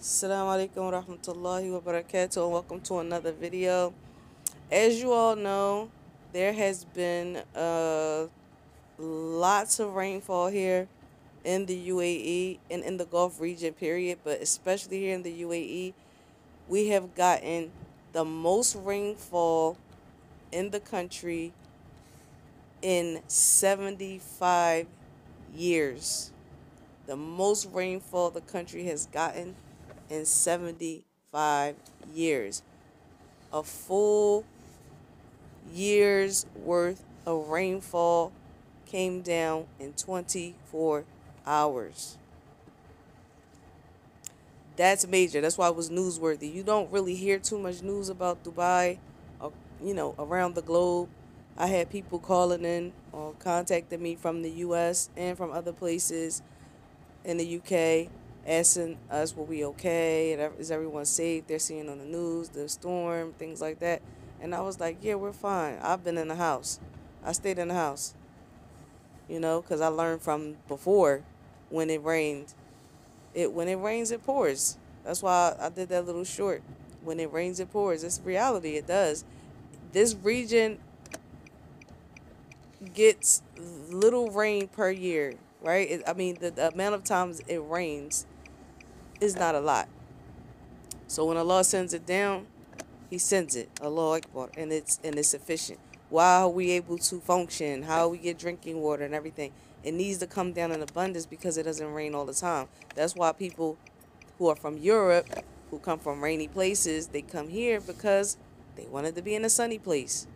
Assalamu alaikum wa rahmatullahi wa barakatuh, and welcome to another video. As you all know, there has been lots of rainfall here in the UAE and in the Gulf region, period, but especially here in the UAE. We have gotten the most rainfall in the country in 75 years. The most rainfall the country has gotten in 75 years. A full year's worth of rainfall came down in 24 hours. That's major. That's why it was newsworthy. You don't really hear too much news about Dubai, around the globe. I had people calling in or contacting me from the U.S. and from other places in the UK, asking us were we okay and is everyone safe. They're seeing on the news the storm, things like that. And I was like, yeah, we're fine. I've been in the house. I stayed in the house, because I learned from before. When it rained, when it rains, it pours. That's why I did that little short. When it rains, it pours. It's reality. It does. This region gets little rain per year, right? The amount of times it rains is not a lot. So when Allah sends it down, He sends it, Allah Akbar, and it's sufficient. Why are we able to function? How we get drinking water and everything? It needs to come down in abundance because it doesn't rain all the time. That's why people who are from Europe, who come from rainy places, they come here because they wanted to be in a sunny place.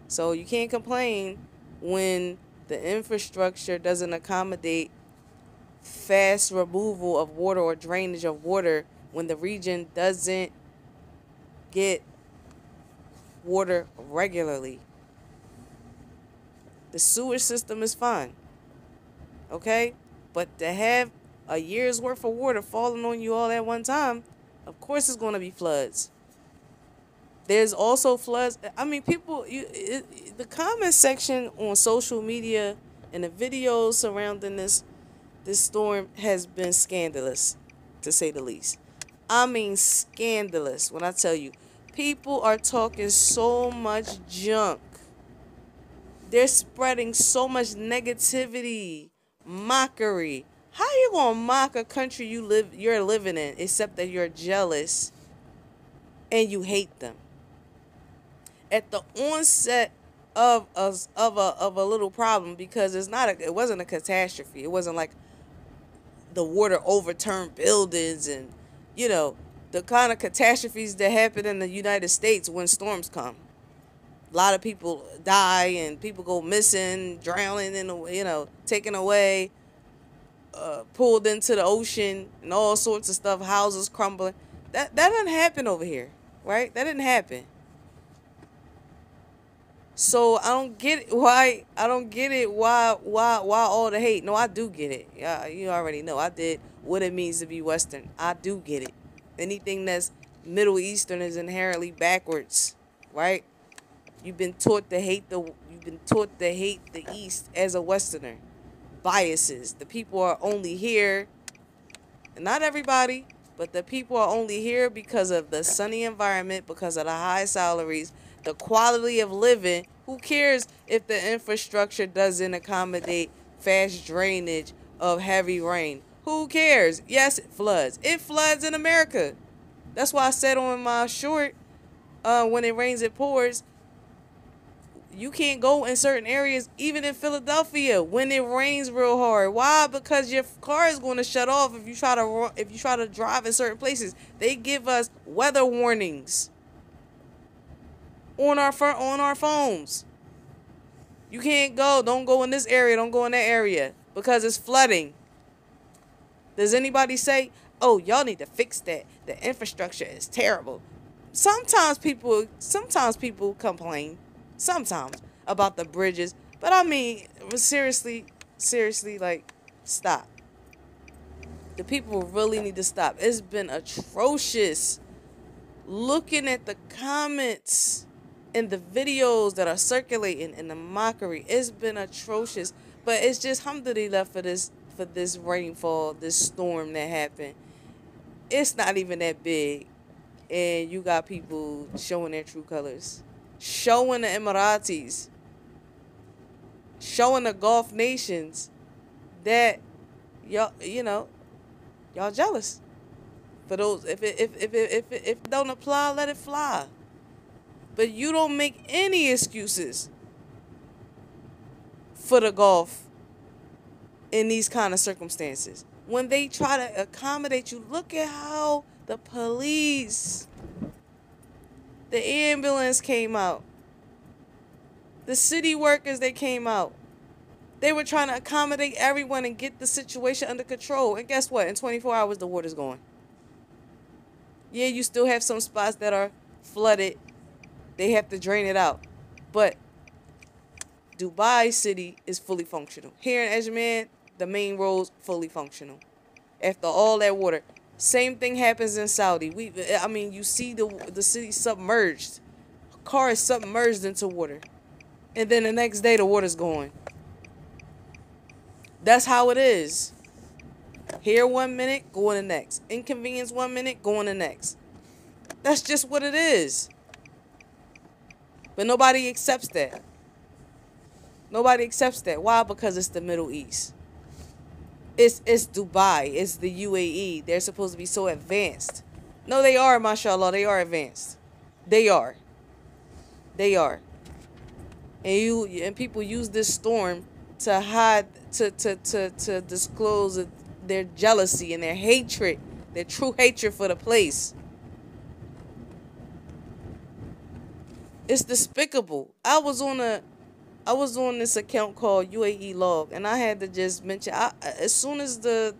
So you can't complain when the infrastructure doesn't accommodate fast removal of water or drainage of water, when the region doesn't get water regularly. The sewage system is fine, okay? But to have a year's worth of water falling on you all at one time, of course it's going to be floods. There's also floods. The comment section on social media and the videos surrounding this storm has been scandalous, to say the least. I mean scandalous when I tell you. People are talking so much junk. They're spreading so much negativity, mockery. How you gonna mock a country you're living in, except that you're jealous and you hate them? At the onset of a little problem, because it wasn't a catastrophe. It wasn't like the water overturned buildings and the kind of catastrophes that happen in the United States when storms come. A lot of people die and people go missing, drowning taken away, pulled into the ocean, and all sorts of stuff. Houses crumbling. That didn't happen over here, right? That didn't happen. So I don't get it. Why all the hate? No, I do get it. Yeah, you already know. I did what it means to be Western. I do get it. Anything that's Middle Eastern is inherently backwards, right? You've been taught to hate the East as a Westerner. Biases. The people are only here, not everybody, but the people are only here because of the sunny environment, because of the high salaries, the quality of living. Who cares if the infrastructure doesn't accommodate fast drainage of heavy rain? Who cares? Yes, it floods. It floods in America. That's why I said on my short, when it rains, it pours. You can't go in certain areas, even in Philadelphia, when it rains real hard. Why? Because your car is going to shut off if you try to drive in certain places. They give us weather warnings on our phones. You can't go. Don't go in this area. Don't go in that area because it's flooding. Does anybody say, "Oh, y'all need to fix that. The infrastructure is terrible"? Sometimes people complain. Sometimes about the bridges, but seriously, like, stop. The people really need to stop. It's been atrocious. Looking at the comments and the videos that are circulating and the mockery, it's been atrocious. But it's just alhamdulillah for this rainfall, this storm that happened. It's not even that big. And you got people showing their true colors. Showing the Emiratis. Showing the Gulf nations that y'all, y'all jealous. For those, if it don't apply, let it fly. But you don't make any excuses for the Gulf in these kind of circumstances. When they try to accommodate you, look at how the police, the ambulance came out, the city workers, they came out. They were trying to accommodate everyone and get the situation under control. And guess what? In 24 hours, the water's gone. Yeah, you still have some spots that are flooded. They have to drain it out. But Dubai City is fully functional. Here in Ajman, the main roads fully functional. After all that water. Same thing happens in Saudi. You see the city submerged. Cars submerged into water. And then the next day the water's gone. That's how it is. Here 1 minute, go on the next. Inconvenience 1 minute, go on the next. That's just what it is. But nobody accepts that. Nobody accepts that. Why? Because it's the Middle East. It's Dubai. It's the UAE. They're supposed to be so advanced. No, they are, mashallah. They are advanced. They are. They are. And people use this storm to hide, to disclose their jealousy and their hatred, their true hatred for the place. It's despicable. I was on this account called UAE Log, and I had to just mention, as soon as the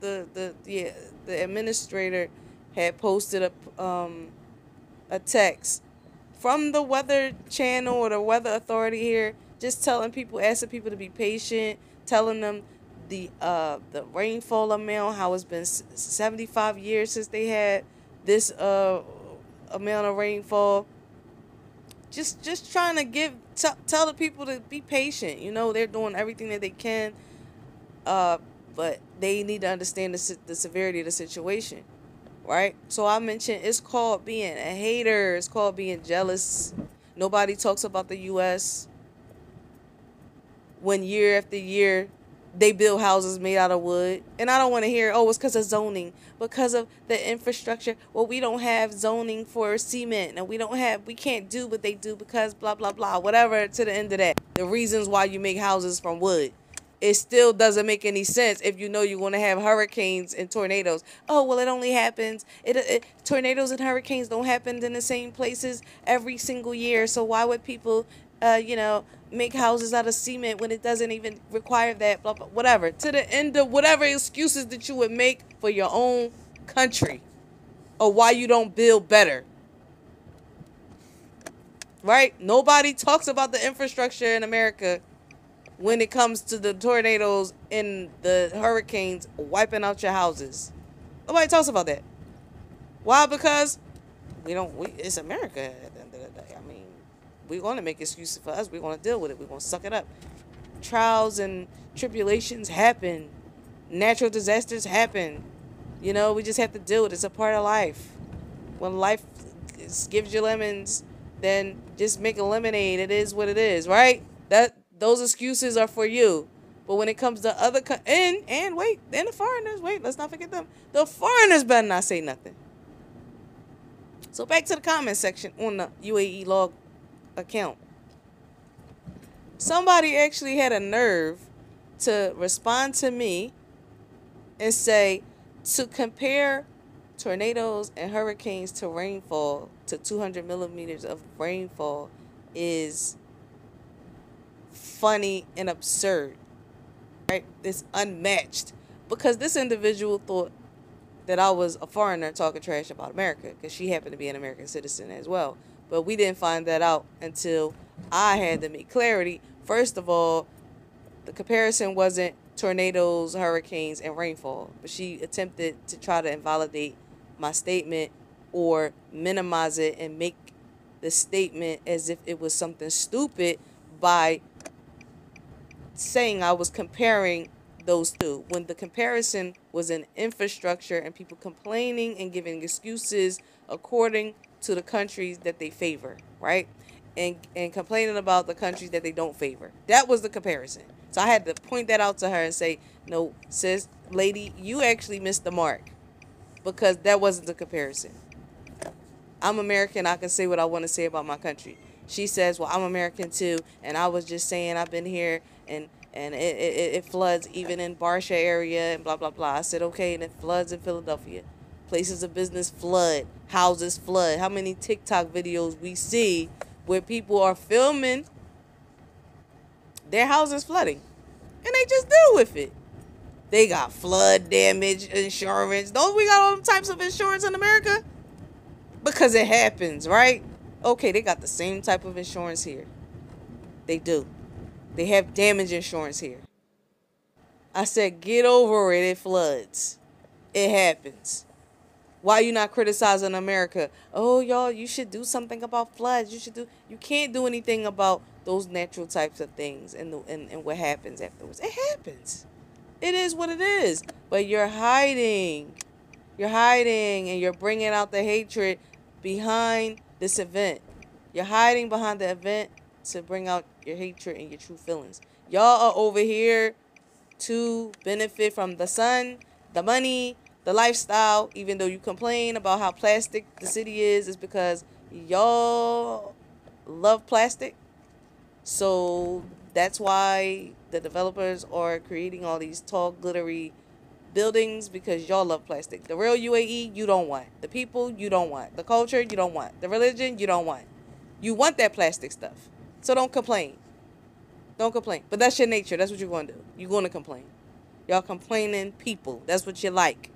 administrator had posted a text from the weather channel or the weather authority here, just asking people to be patient, telling them the rainfall amount, how it's been 75 years since they had this amount of rainfall. Just trying to tell the people to be patient. They're doing everything that they can, but they need to understand the severity of the situation, right? So I mentioned it's called being a hater. It's called being jealous. Nobody talks about the U.S. when year after year they build houses made out of wood. And I don't want to hear, it's because of zoning, because of the infrastructure. Well, we don't have zoning for cement, and we can't do what they do because blah, blah, blah, whatever, to the end of that. The reasons why you make houses from wood. It still doesn't make any sense if you know you're going to have hurricanes and tornadoes. Oh, well, it only happens. Tornadoes and hurricanes don't happen in the same places every single year. So why would people, make houses out of cement when it doesn't even require that, blah, blah, whatever. To the end of whatever excuses that you would make for your own country or why you don't build better. Right? Nobody talks about the infrastructure in America when it comes to the tornadoes and the hurricanes wiping out your houses. Nobody talks about that. Why? Because it's America at the end of the day. We're going to make excuses for us. We're going to deal with it. We're going to suck it up. Trials and tribulations happen. Natural disasters happen. We just have to deal with it. It's a part of life. When life gives you lemons, then just make a lemonade. It is what it is, right? Those excuses are for you. But when it comes to other and the foreigners, let's not forget them. The foreigners better not say nothing. So back to the comment section on the UAE Log account. Somebody actually had a nerve to respond to me and say to compare tornadoes and hurricanes to rainfall, to 200 millimeters of rainfall, is funny and absurd, right? It's unmatched, because this individual thought that I was a foreigner talking trash about America, because she happened to be an American citizen as well. But we didn't find that out until I had to make clarity. First of all, the comparison wasn't tornadoes, hurricanes, and rainfall. But she attempted to try to invalidate my statement or minimize it and make the statement as if it was something stupid by saying I was comparing those two, when the comparison was in infrastructure and people complaining and giving excuses according to the countries that they favor, right? And complaining about the countries that they don't favor. That was the comparison. So I had to point that out to her and say, no, sis, lady, you actually missed the mark, because that wasn't the comparison. I'm American. I can say what I want to say about my country. She says, well, I'm American too, and I was just saying I've been here, and it floods even in Barsha area and blah, blah, blah. I said, okay, and it floods in Philadelphia. Places of business flood. Houses flood. How many TikTok videos we see where people are filming their houses flooding, and they just deal with it. They got flood damage insurance. Don't we got all them types of insurance in America? Because it happens, right? Okay, they got the same type of insurance here. They do. They have damage insurance here. I said, get over it. It floods. It happens. Why you not criticizing America? Oh, y'all, you should do something about floods. You can't do anything about those natural types of things and what happens afterwards. It happens. It is what it is. But you're hiding. You're hiding, and you're bringing out the hatred behind this event. You're hiding behind the event to bring out your hatred and your true feelings. Y'all are over here to benefit from the sun, the money, the lifestyle. Even though you complain about how plastic the city is, it's because y'all love plastic. So that's why the developers are creating all these tall, glittery buildings, because y'all love plastic. The real UAE, you don't want. The people, you don't want. The culture, you don't want. The religion, you don't want. You want that plastic stuff. So don't complain. Don't complain. But that's your nature. That's what you're going to do. You're going to complain. Y'all complaining people. That's what you like.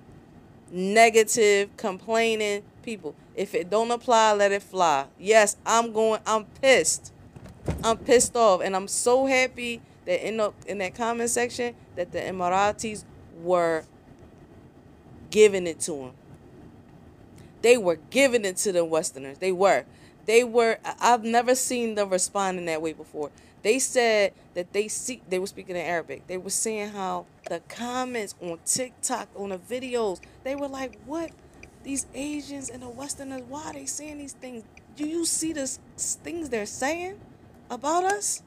Negative, complaining people. If it don't apply, let it fly. Yes, I'm pissed. I'm pissed off. And I'm so happy that in that comment section that the Emiratis were giving it to him. They were giving it to the Westerners. They were. I've never seen them respond in that way before. They said that they were speaking in Arabic. They were saying how the comments on TikTok, on the videos, they were like, what? These Asians and the Westerners, why are they saying these things? Do you see the things they're saying about us?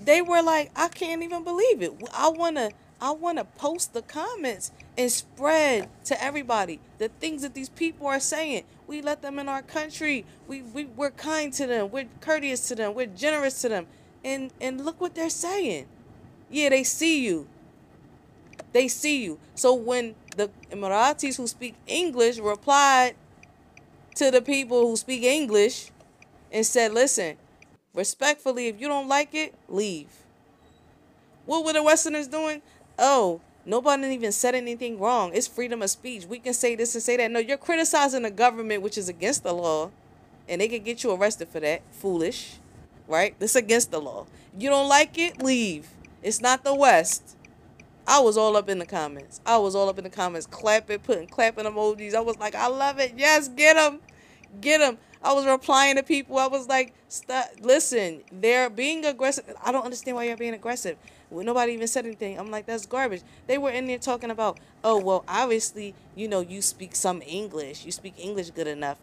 They were like, I can't even believe it. I wanna post the comments and spread to everybody the things that these people are saying. We let them in our country. We're kind to them. We're courteous to them. We're generous to them. And look what they're saying. Yeah, they see you. They see you. So when the Emiratis who speak English replied to the people who speak English and said, listen, respectfully, if you don't like it, leave. What were the Westerners doing? Oh, nobody even said anything wrong. It's freedom of speech. We can say this and say that. No, you're criticizing the government, which is against the law, and they can get you arrested for that. Foolish, right? This is against the law. You don't like it? Leave. It's not the West. I was all up in the comments. Clapping, putting clapping emojis. I was like, I love it. Yes, get them. Get them. I was replying to people. I was like, stop. Listen, they're being aggressive. I don't understand why you're being aggressive. Well, nobody even said anything. I'm like, that's garbage. They were in there talking about, oh, well, obviously, you speak some English. You speak English good enough.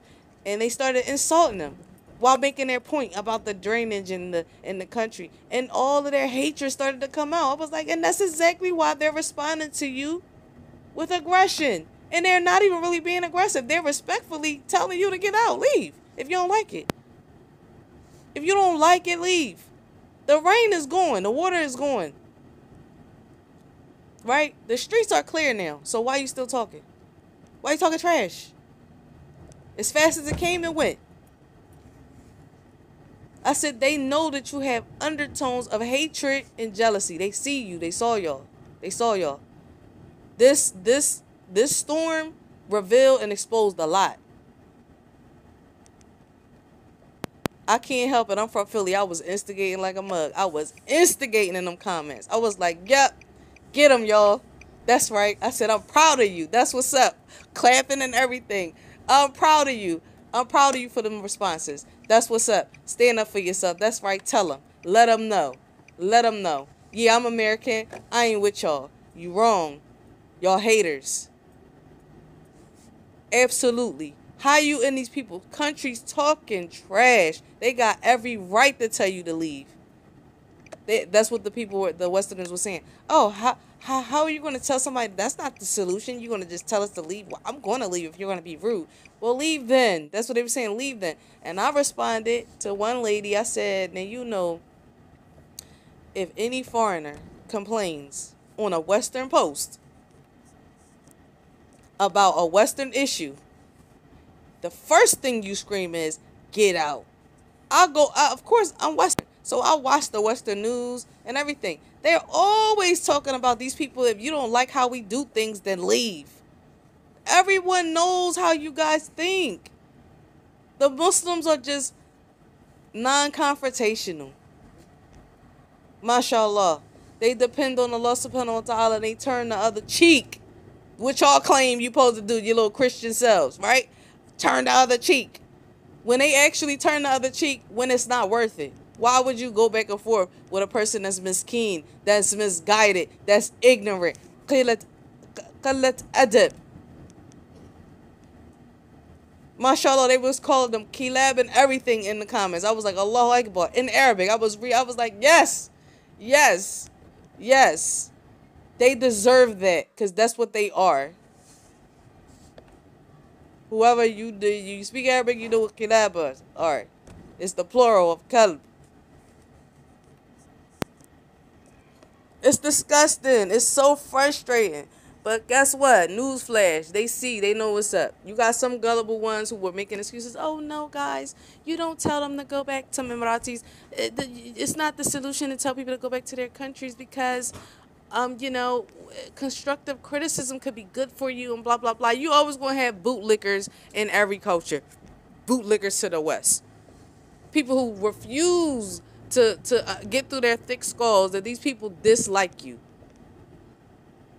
And they started insulting them while making their point about the drainage in the country. And all of their hatred started to come out. I was like, and that's exactly why they're responding to you with aggression. And they're not even really being aggressive. They're respectfully telling you to get out. Leave if you don't like it. If you don't like it, leave. The rain is going. The water is going. Right? The streets are clear now. So why are you still talking? Why are you talking trash? As fast as it came, it went. I said they know that you have undertones of hatred and jealousy. They see you. They saw y'all. They saw y'all. This storm revealed and exposed a lot. I can't help it. I'm from Philly. I was instigating like a mug. I was instigating in them comments. I was like, yep, get them, y'all. That's right. I said, I'm proud of you. That's what's up. Clapping and everything. I'm proud of you. I'm proud of you for them responses. That's what's up. Stand up for yourself. That's right. Tell them. Let them know. Let them know. Yeah, I'm American. I ain't with y'all. You wrong. Y'all haters. Absolutely. How you in these people countries talking trash? They got every right to tell you to leave. That's what the people, the Westerners, were saying. Oh, how are you going to tell somebody that's not the solution? You're going to just tell us to leave? Well, I'm going to leave if you're going to be rude. Well, leave then. That's what they were saying. Leave then. And I responded to one lady. I said, now you know, if any foreigner complains on a Western post about a Western issue, the first thing you scream is, get out. Of course, I'm Western, so I watch the Western news and everything. They're always talking about these people. If you don't like how we do things, then leave. Everyone knows how you guys think. The Muslims are just non-confrontational. MashaAllah. They depend on Allah subhanahu wa ta'ala and they turn the other cheek. Which y'all claim you supposed to do, your little Christian selves, right? Turn the other cheek. When they actually turn the other cheek, when it's not worth it. Why would you go back and forth with a person that's miskeen, that's misguided, that's ignorant? Qalat adab. MashaAllah, they was calling them kilab and everything in the comments. I was like, Allahu Akbar. In Arabic, I was like, yes, yes, yes. They deserve that because that's what they are. Whoever you speak Arabic, you know what kilab is. Alright. It's the plural of kalb. It's disgusting. It's so frustrating. But guess what? Newsflash. They know what's up. You got some gullible ones who were making excuses. Oh, no, guys. You don't tell them to go back to Emiratis. It's not the solution to tell people to go back to their countries because, you know, constructive criticism could be good for you and blah, blah, blah. You always going to have bootlickers in every culture. Bootlickers to the West. People who refuse to get through their thick skulls that these people dislike you.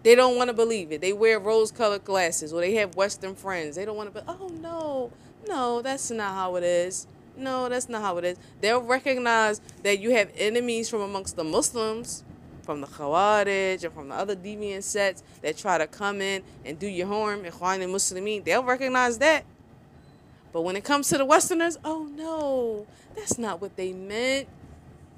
They don't want to believe it. They wear rose-colored glasses or they have Western friends. They don't want to be, oh, no, that's not how it is. No, that's not how it is. They'll recognize that you have enemies from amongst the Muslims, from the Khawarij and from the other deviant sects that try to come in and do you harm, Ikhwan and Muslimin. They'll recognize that. But when it comes to the Westerners, oh, no, that's not what they meant.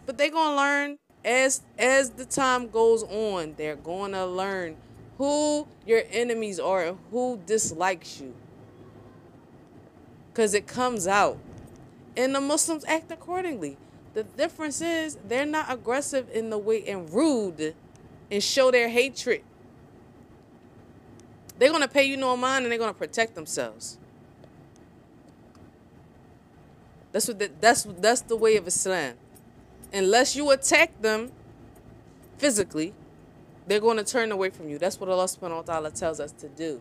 But they're going to learn as the time goes on. They're going to learn who your enemies are and who dislikes you. Because it comes out. And the Muslims act accordingly. The difference is they're not aggressive in the way and rude and show their hatred. They're going to pay you no mind and they're going to protect themselves. That's the way of Islam. Unless you attack them physically, they're going to turn away from you. That's what Allah subhanahu wa ta'ala tells us to do.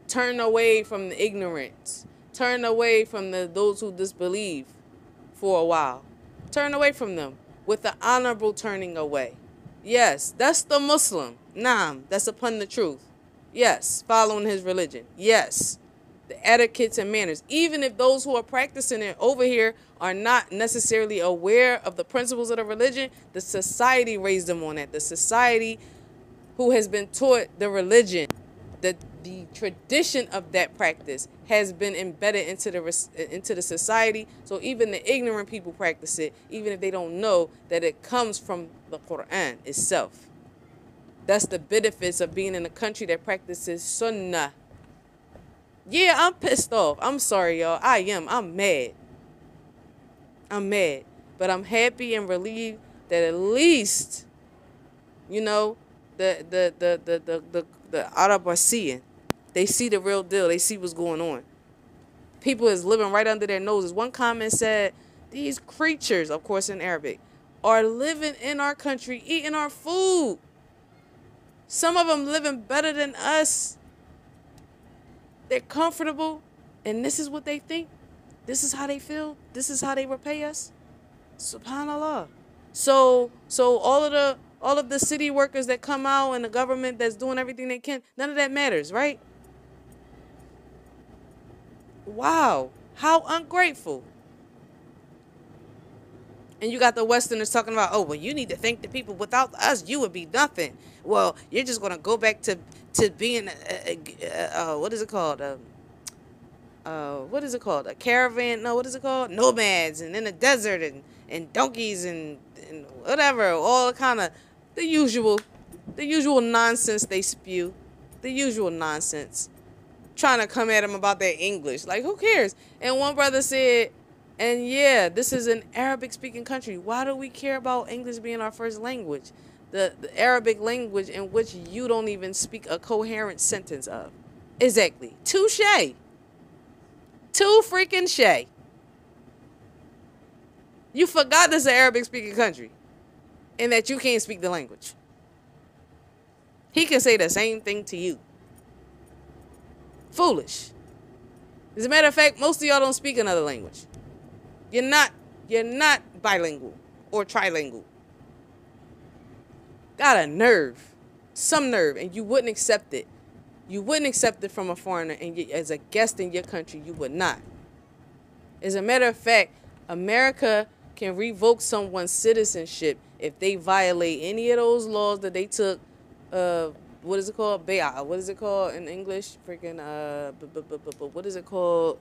Turn away from the ignorance. Turn away from those who disbelieve for a while. Turn away from them with the honorable turning away. Yes, that's the Muslim. Naam, that's upon the truth. Yes, following his religion. Yes. The etiquettes and manners, even if those who are practicing it over here are not necessarily aware of the principles of the religion, the society raised them on that. The society who has been taught the religion, the tradition of that practice has been embedded into the society. So even the ignorant people practice it, even if they don't know that it comes from the Quran itself. That's the benefits of being in a country that practices sunnah. Yeah, I'm pissed off. I'm sorry, y'all. I'm mad. I'm mad. But I'm happy and relieved that at least, you know, the Arab are seeing. They see the real deal. They see what's going on. People is living right under their noses. One comment said, these creatures, of course in Arabic, are living in our country, eating our food. Some of them living better than us. They're comfortable, and this is what they think. This is how they feel. This is how they repay us. Subhanallah. So all of the city workers that come out and the government that's doing everything they can, none of that matters, right? Wow, how ungrateful. And you got the Westerners talking about, oh, well, you need to thank the people. Without us, you would be nothing. Well, you're just going to go back to being, what is it called? What is it called? A caravan? No, what is it called? Nomads, and in the desert, and donkeys, and whatever. All kind of the usual nonsense they spew. The usual nonsense. Trying to come at them about their English. Like, who cares? And one brother said, and yeah, this is an Arabic-speaking country. Why do we care about English being our first language? The Arabic language in which you don't even speak a coherent sentence of. Exactly. Touche. Too freaking shay. You forgot this is an Arabic-speaking country. And that you can't speak the language. He can say the same thing to you. Foolish. As a matter of fact, most of y'all don't speak another language. You're not bilingual or trilingual. Got a nerve. Some nerve. And you wouldn't accept it. You wouldn't accept it from a foreigner, and as a guest in your country, you would not. As a matter of fact, America can revoke someone's citizenship if they violate any of those laws that they took. What is it called? What is it called in English? Freaking what is it called?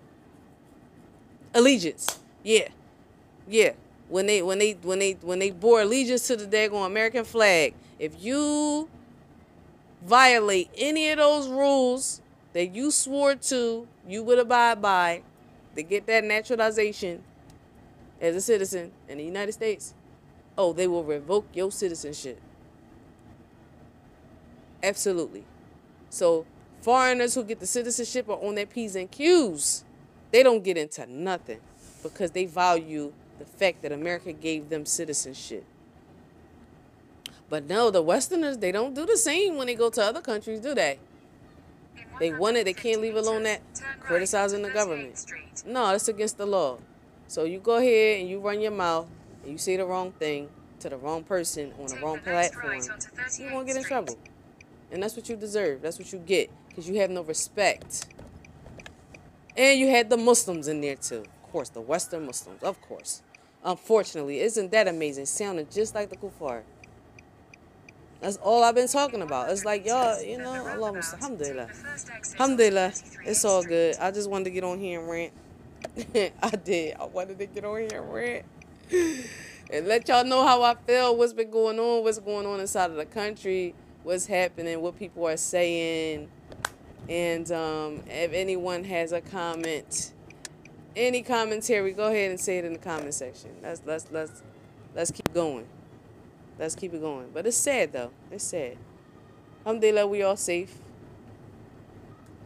Allegiance. Yeah. When they bore allegiance to the daggone American flag, if you violate any of those rules that you swore to, you would abide by to get that naturalization as a citizen in the United States, oh, they will revoke your citizenship. Absolutely. So foreigners who get the citizenship are on their P's and Q's. They don't get into nothing because they value the fact that America gave them citizenship. But no, the Westerners, they don't do the same when they go to other countries, do they? They want it. They can't leave alone that criticizing the government. No, that's against the law. So you go ahead and you run your mouth and you say the wrong thing to the wrong person on the wrong platform, you're going to get in trouble. And that's what you deserve. That's what you get because you have no respect. And you had the Muslims in there too. Of course, the Western Muslims, of course. Unfortunately, isn't that amazing? Sounding just like the kuffar. That's all I've been talking about. It's like, y'all, you know, alhamdulillah. Alhamdulillah. It's all good. I just wanted to get on here and rant. I did. I wanted to get on here and rant. And let y'all know how I feel, what's been going on inside of the country, what's happening, what people are saying. And if anyone has a comment, any commentary, go ahead and say it in the comment section. Let's keep going. Let's keep it going. But it's sad, though. It's sad. Alhamdulillah, we all safe.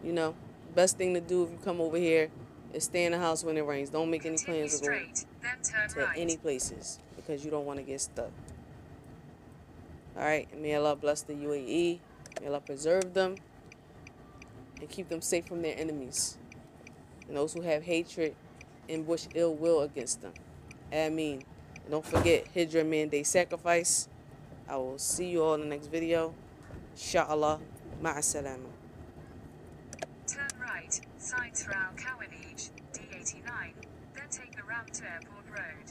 You know, best thing to do if you come over here is stay in the house when it rains. Don't make any plans to go to any places because you don't want to get stuck. All right. And may Allah bless the UAE. May Allah preserve them and keep them safe from their enemies and those who have hatred and wish ill will against them. Ameen. And don't forget, Hijrah mandate sacrifice. I will see you all in the next video. Inshallah. Ma'asalama. Turn right, signs for Al Kawanij, D89, then take the ramp to Airport Road.